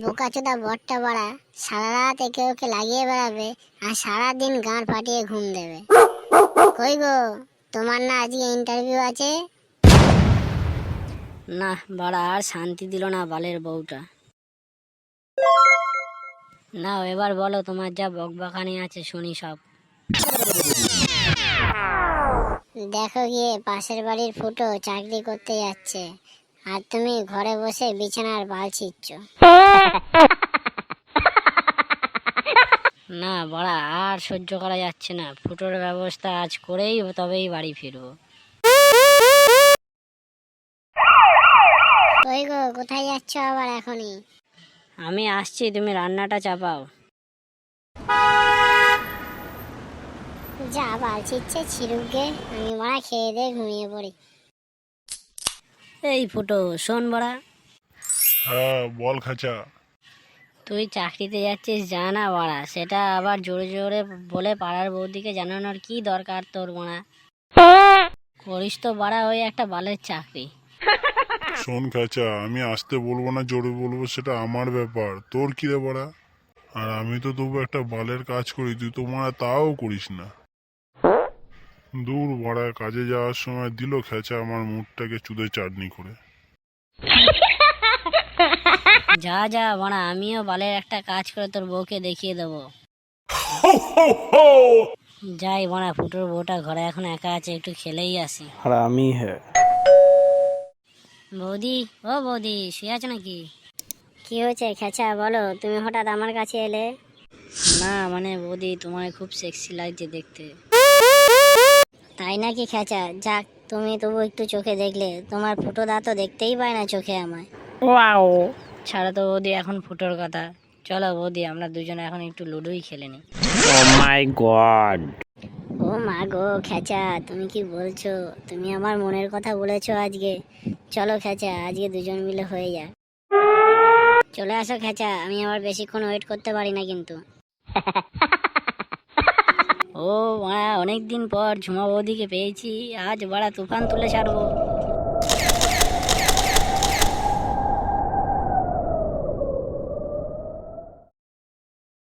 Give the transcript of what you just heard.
বোকাচোদা বটটা বাড়া সারা রাত একে ওকে লাগিয়ে বেড়াবে আর সারাদিন গাঁড় ফাটিয়ে ঘুম দেবে। কই গো, তোমার না আজকে ইন্টারভিউ আছে? না বাড়া, আর শান্তি দিল না বালের বউটা। নাও এবার বলো, তোমার যা বকবকানি আছে শুনি সব। দেখো গিয়ে পাশের বাড়ির ফুটো চাকরি করতে যাচ্ছে আর তুমি ঘরে বসে বিছানার বাল ছিঁচ্ছ। না বাড়া, আর সহ্য করা যাচ্ছে না। ফুটোর ব্যবস্থা আজ করেই তবেই বাড়ি ফিরবো। কই গো, কোথায় যাচ্ছ আবার এখনই? আমি আসছি, তুমি রান্নাটা চাপাও। যা বাল ছিঁচ্ছে ছিড়ুক গে, আমি মারা খেয়ে দিয়ে ঘুমিয়ে পড়ি। এই ফুটো শোন বড়া, হ্যাঁ বল খাঁচা। তুই চাকরিতে যাচ্ছিস জানা বাড়া, সেটা আবার জোরে জোরে বলে পাড়ার বৌদিকে জানানোর কি দরকার তোর বড়া? করিস তো বাড়া ওই একটা বালের চাকরি। শোন খাঁচা, আমি আসতে বলবো না জোরে বলবো সেটা আমার ব্যাপার, তোর কি রে বড়া? আর আমি তো তবু একটা বালের কাজ করি, তুই তো মারা তাও করিস না। দূর বড়া, কাজে যাওয়ার সময় দিল খেঁচা আমার মুখটাকে চুদে চাটনি করে। যা যা বাড়া, আমিও বালের একটা কাজ করে তোর বউকে দেখিয়ে দেবো। যাই বাড়া, ফুটোর বউটা ঘরে এখন একা আছে, একটু খেলেই আসি। हरामी है। বৌদি, ও বৌদি, শুয়ে আছো নাকি? কি হয়েছে খেচা, বলো, তুমি হঠাৎ আমার কাছে এলে? না মানে বৌদি, তোমার খুব সেক্সি লাগছে দেখতে। তাই নাকি খেচা? যাক, তুমি তবু একটু চোখে দেখলে, তোমার ফুটো দা তো দেখতেই পায় না চোখে আমায়। ছাড়া তো বৌদি এখন ফুটোর কথা। চলো বৌদি, আমরা দুজনে এখন একটু লুডোই খেলে নি। Oh my god। ও মা গো খেচা, তুমি কি বলছো? তুমি আমার মনের কথা বলেছো আজকে। চলো খেচা, আজকে দুজন মিলে হয়ে যাক। চলে আসো খেচা, আমি আবার বেশিক্ষণ ওয়েট করতে পারি না কিন্তু। ও বাড়া, অনেকদিন পর ঝুমা বৌদিকে পেয়েছি, আজ বাড়া তুফান তুলে ছাড়বো।